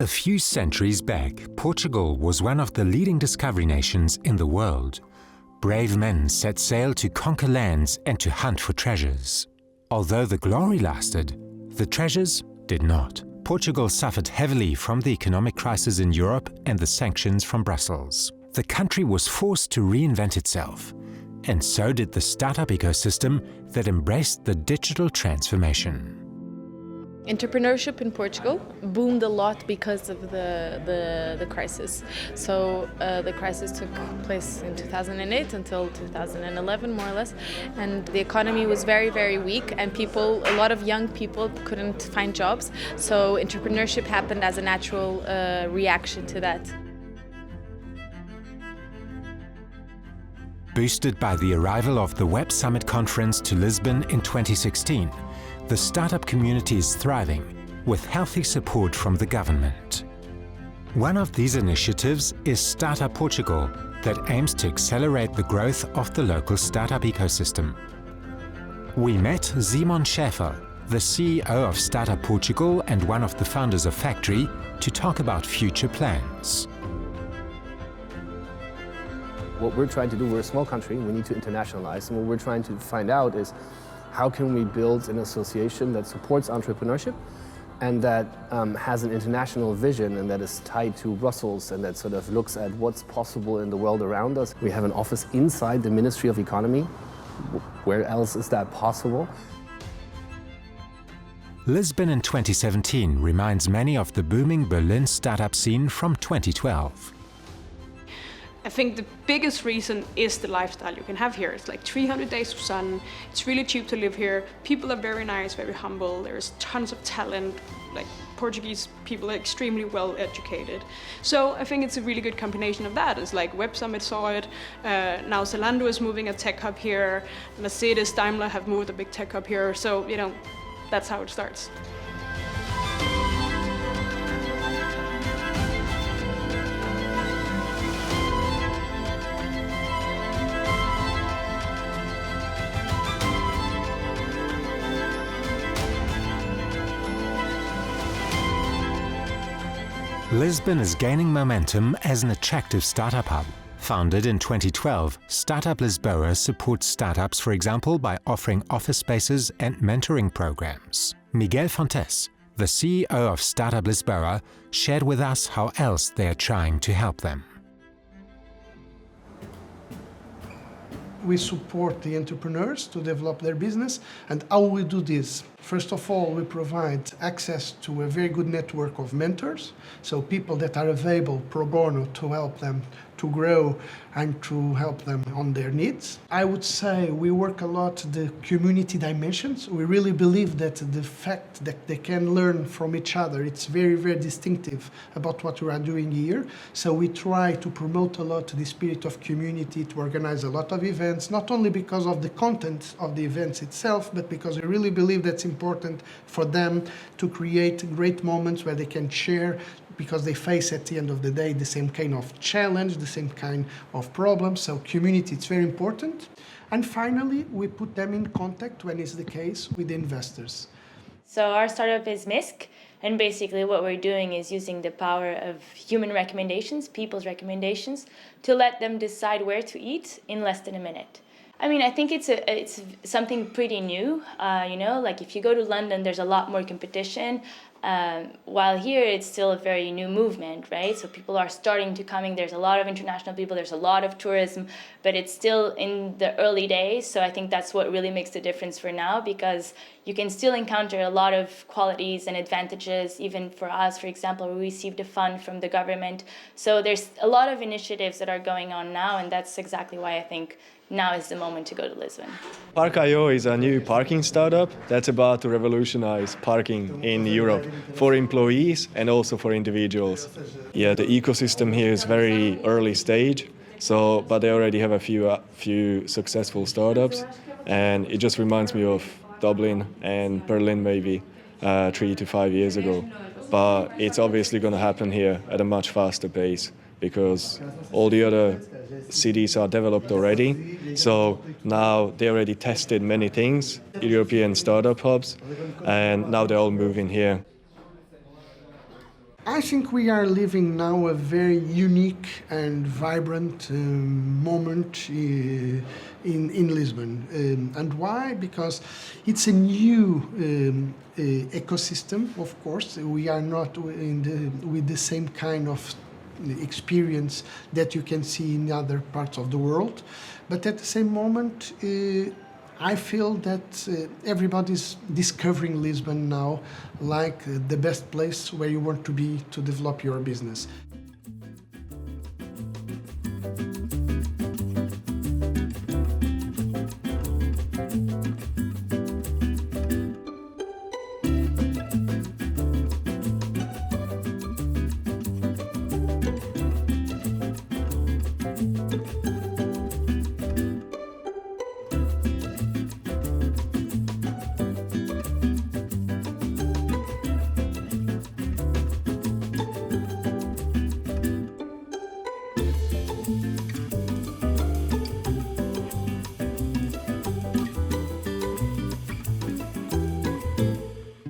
A few centuries back, Portugal was one of the leading discovery nations in the world. Brave men set sail to conquer lands and to hunt for treasures. Although the glory lasted, the treasures did not. Portugal suffered heavily from the economic crisis in Europe and the sanctions from Brussels. The country was forced to reinvent itself, and so did the startup ecosystem that embraced the digital transformation. Entrepreneurship in Portugal boomed a lot because of the crisis. So the crisis took place in 2008 until 2011, more or less, and the economy was very, very weak, and a lot of young people couldn't find jobs. So entrepreneurship happened as a natural reaction to that. Boosted by the arrival of the Web Summit conference to Lisbon in 2016, the startup community is thriving, with healthy support from the government. One of these initiatives is Startup Portugal, that aims to accelerate the growth of the local startup ecosystem. We met Simon Schäfer, the CEO of Startup Portugal and one of the founders of Factory, to talk about future plans. What we're trying to do, we're a small country, we need to internationalize, and what we're trying to find out is how can we build an association that supports entrepreneurship and that has an international vision and that is tied to Brussels and that sort of looks at what's possible in the world around us. We have an office inside the Ministry of Economy. Where else is that possible? Lisbon in 2017 reminds many of the booming Berlin startup scene from 2012. I think the biggest reason is the lifestyle you can have here. It's like 300 days of sun, it's really cheap to live here, people are very nice, very humble, there's tons of talent, like Portuguese people are extremely well educated. So I think it's a really good combination of that. It's like Web Summit saw it, now Zalando is moving a tech hub here, Mercedes, Daimler have moved a big tech hub here, so you know, that's how it starts. Lisbon is gaining momentum as an attractive startup hub. Founded in 2012, Startup Lisboa supports startups, for example, by offering office spaces and mentoring programs. Miguel Fontes, the CEO of Startup Lisboa, shared with us how else they are trying to help them. We support the entrepreneurs to develop their business, and how we do this? First of all, we provide access to a very good network of mentors, so people that are available pro bono to help them to grow and to help them on their needs. I would say we work a lot the community dimensions. We really believe that the fact that they can learn from each other, it's very, very distinctive about what we are doing here. So we try to promote a lot the spirit of community, to organize a lot of events, not only because of the content of the events itself, but because we really believe that's important for them to create great moments where they can share, because they face at the end of the day the same kind of challenge, the same kind of problem. So community, it's very important. And finally, we put them in contact, when it's the case, with the investors. So our startup is MISC, and basically what we're doing is using the power of human recommendations, people's recommendations, to let them decide where to eat in less than a minute. I mean, I think it's something pretty new. You know, like if you go to London, there's a lot more competition. While here, it's still a very new movement, right? So people are starting to coming. There's a lot of international people. There's a lot of tourism, but it's still in the early days. So I think that's what really makes the difference for now, because you can still encounter a lot of qualities and advantages. Even for us, for example, we received a fund from the government. So there's a lot of initiatives that are going on now, and that's exactly why I think now is the moment to go to Lisbon. Park.io is a new parking startup that's about to revolutionize parking in Europe for employees and also for individuals. Yeah, the ecosystem here is very early stage, but they already have a few successful startups, and it just reminds me of Dublin and Berlin maybe 3 to 5 years ago. But it's obviously going to happen here at a much faster pace, because all the other cities are developed already. So now they already tested many things, European startup hubs, and now they're all moving here. I think we are living now a very unique and vibrant moment in Lisbon. And why? Because it's a new ecosystem, of course. We are not with the same kind of experience that you can see in other parts of the world. But at the same moment, I feel that everybody's discovering Lisbon now like the best place where you want to be to develop your business.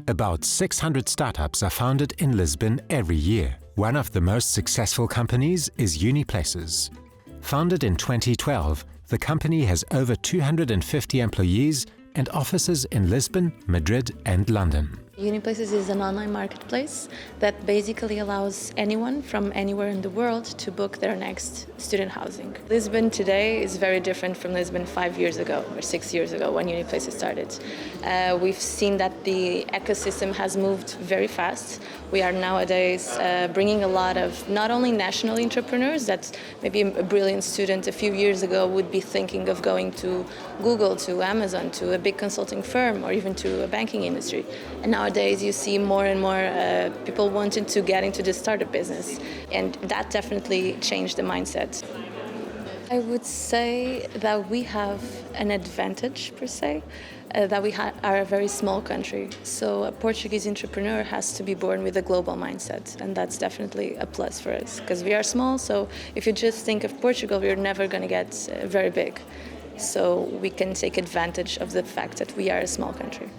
About 600 startups are founded in Lisbon every year. One of the most successful companies is Uniplaces. Founded in 2012, the company has over 250 employees and offices in Lisbon, Madrid and London. Uniplaces is an online marketplace that basically allows anyone from anywhere in the world to book their next student housing. Lisbon today is very different from Lisbon 5 years ago or 6 years ago when Uniplaces started. We've seen that the ecosystem has moved very fast. We are nowadays bringing a lot of not only national entrepreneurs that maybe a brilliant student a few years ago would be thinking of going to Google, to Amazon, to a big consulting firm or even to a banking industry. And nowadays you see more and more people wanting to get into the startup business, and that definitely changed the mindset. I would say that we have an advantage per se, that we are a very small country. So a Portuguese entrepreneur has to be born with a global mindset, and that's definitely a plus for us because we are small. So if you just think of Portugal, we're never going to get very big. So we can take advantage of the fact that we are a small country.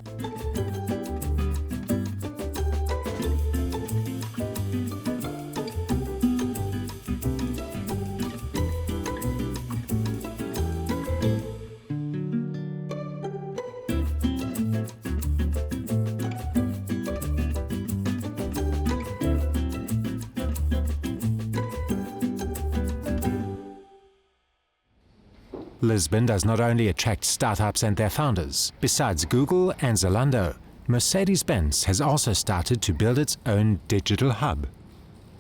Lisbon does not only attract startups and their founders. Besides Google and Zalando, Mercedes-Benz has also started to build its own digital hub.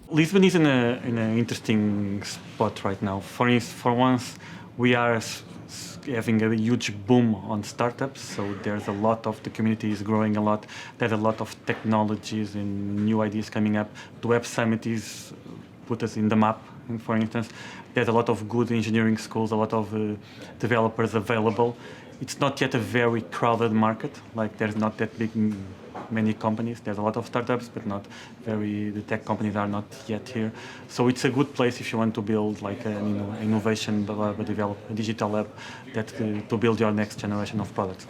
Lisbon is in an interesting spot right now. For once, we are having a huge boom on startups, so there's a lot of, the community is growing a lot. There's a lot of technologies and new ideas coming up. The Web Summit is put us in the map, for instance. There's a lot of good engineering schools, a lot of developers available. It's not yet a very crowded market, like there's not that many companies. There's a lot of startups, but the tech companies are not yet here. So it's a good place if you want to build like an innovation lab, a digital lab to build your next generation of products.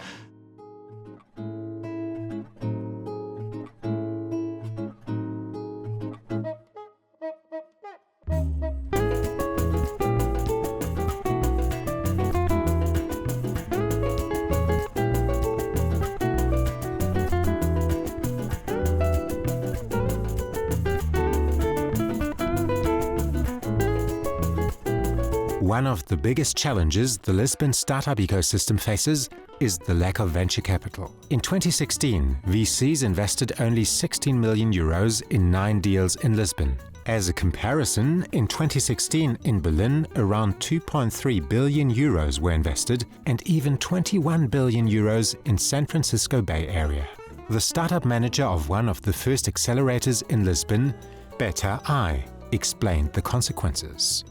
One of the biggest challenges the Lisbon startup ecosystem faces is the lack of venture capital. In 2016, VCs invested only 16 million euros in 9 deals in Lisbon. As a comparison, in 2016 in Berlin, around 2.3 billion euros were invested and even 21 billion euros in San Francisco Bay Area. The startup manager of one of the first accelerators in Lisbon, Beta I, explained the consequences.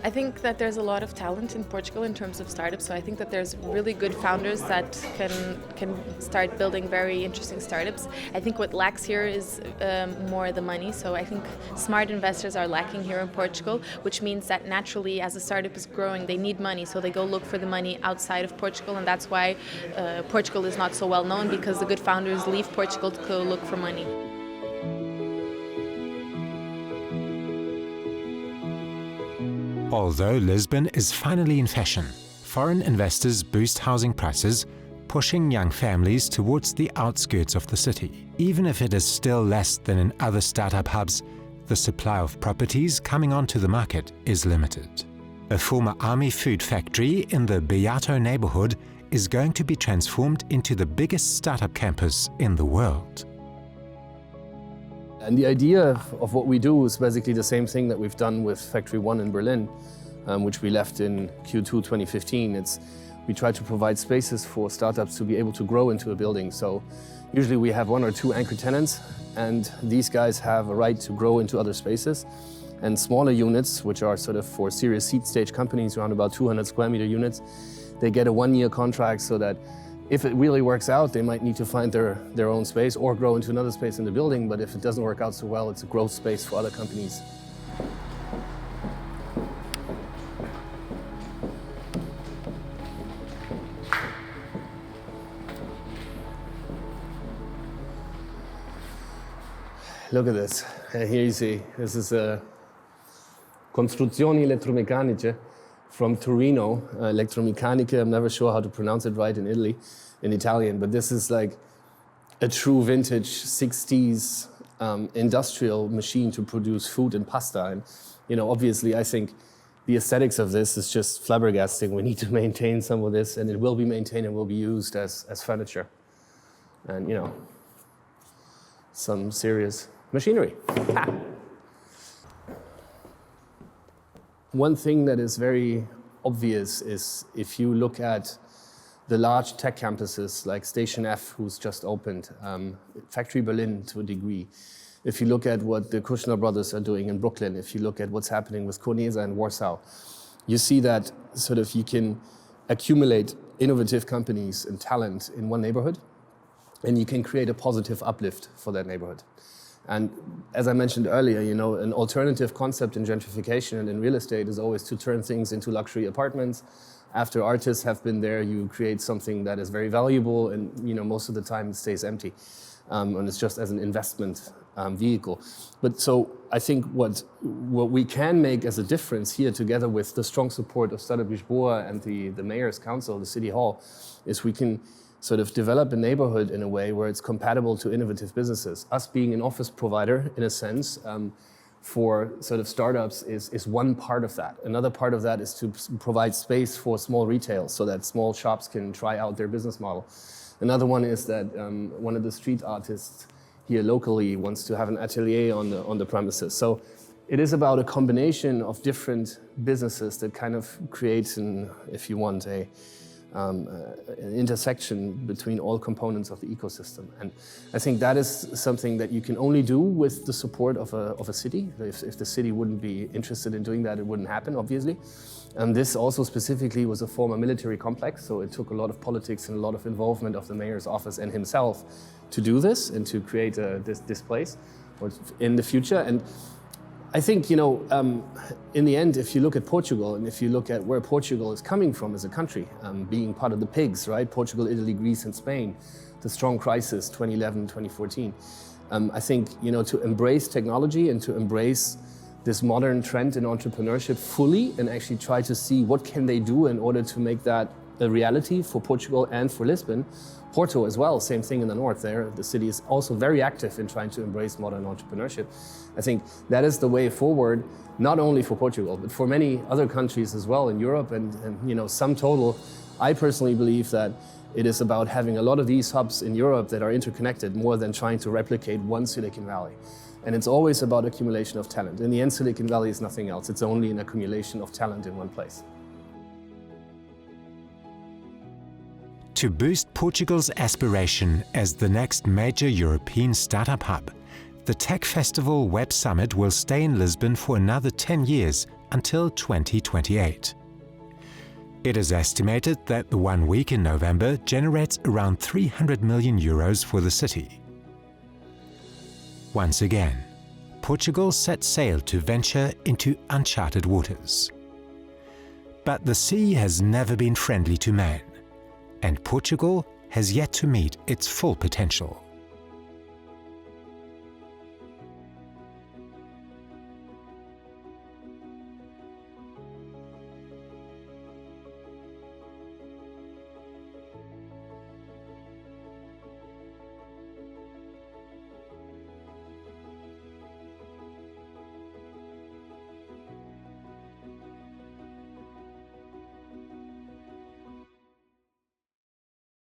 I think that there's a lot of talent in Portugal in terms of startups, so I think that there's really good founders that can start building very interesting startups. I think what lacks here is more the money, so I think smart investors are lacking here in Portugal, which means that naturally as a startup is growing they need money, so they go look for the money outside of Portugal, and that's why Portugal is not so well known, because the good founders leave Portugal to go look for money. Although Lisbon is finally in fashion, foreign investors boost housing prices, pushing young families towards the outskirts of the city. Even if it is still less than in other startup hubs, the supply of properties coming onto the market is limited. A former army food factory in the Beato neighborhood is going to be transformed into the biggest startup campus in the world. And the idea of what we do is basically the same thing that we've done with Factory 1 in Berlin, which we left in Q2 2015. We try to provide spaces for startups to be able to grow into a building. So usually we have 1 or 2 anchor tenants, and these guys have a right to grow into other spaces. And smaller units, which are sort of for serious seed stage companies, around about 200 square meter units, they get a 1-year contract so that if it really works out, they might need to find their own space or grow into another space in the building. But if it doesn't work out so well, it's a growth space for other companies. Look at this. Here you see, this is a Costruzioni Elettromeccaniche from Torino. Elettromeccaniche, I'm never sure how to pronounce it right in Italian, but this is like a true vintage 60s industrial machine to produce food and pasta. And, obviously I think the aesthetics of this is just flabbergasting. We need to maintain some of this, and it will be maintained and will be used as furniture. And, some serious machinery. One thing that is very obvious is if you look at the large tech campuses like Station F, who's just opened, Factory Berlin to a degree. If you look at what the Kushner brothers are doing in Brooklyn, if you look at what's happening with Konesa in Warsaw, you see that sort of you can accumulate innovative companies and talent in one neighborhood, and you can create a positive uplift for that neighborhood. And as I mentioned earlier, an alternative concept in gentrification and in real estate is always to turn things into luxury apartments. After artists have been there, you create something that is very valuable, and most of the time it stays empty. And it's just as an investment vehicle. But so I think what we can make as a difference here, together with the strong support of Startup Lisboa and the Mayor's Council, the City Hall, is we can sort of develop a neighborhood in a way where it's compatible to innovative businesses. Us being an office provider, in a sense, for sort of startups is one part of that. Another part of that is to provide space for small retail so that small shops can try out their business model. Another one is that one of the street artists here locally wants to have an atelier on the premises. So it is about a combination of different businesses that kind of creates if you want, an intersection between all components of the ecosystem. And I think that is something that you can only do with the support of a city. If the city wouldn't be interested in doing that, it wouldn't happen, obviously. This also specifically was a former military complex, so it took a lot of politics and a lot of involvement of the mayor's office and himself to do this and to create this place in the future. And I think, in the end, if you look at Portugal and if you look at where Portugal is coming from as a country, being part of the pigs, right? Portugal, Italy, Greece, and Spain, the strong crisis, 2011, 2014. I think, to embrace technology and to embrace this modern trend in entrepreneurship fully and actually try to see what can they do in order to make that a reality for Portugal and for Lisbon. Porto as well, same thing in the north there. The city is also very active in trying to embrace modern entrepreneurship. I think that is the way forward, not only for Portugal, but for many other countries as well in Europe. And sum total, I personally believe that it is about having a lot of these hubs in Europe that are interconnected more than trying to replicate one Silicon Valley. And it's always about accumulation of talent. In the end, Silicon Valley is nothing else. It's only an accumulation of talent in one place. To boost Portugal's aspiration as the next major European startup hub, the Tech Festival Web Summit will stay in Lisbon for another 10 years until 2028. It is estimated that the 1 week in November generates around 300 million euros for the city. Once again, Portugal set sail to venture into uncharted waters. But the sea has never been friendly to man, and Portugal has yet to meet its full potential.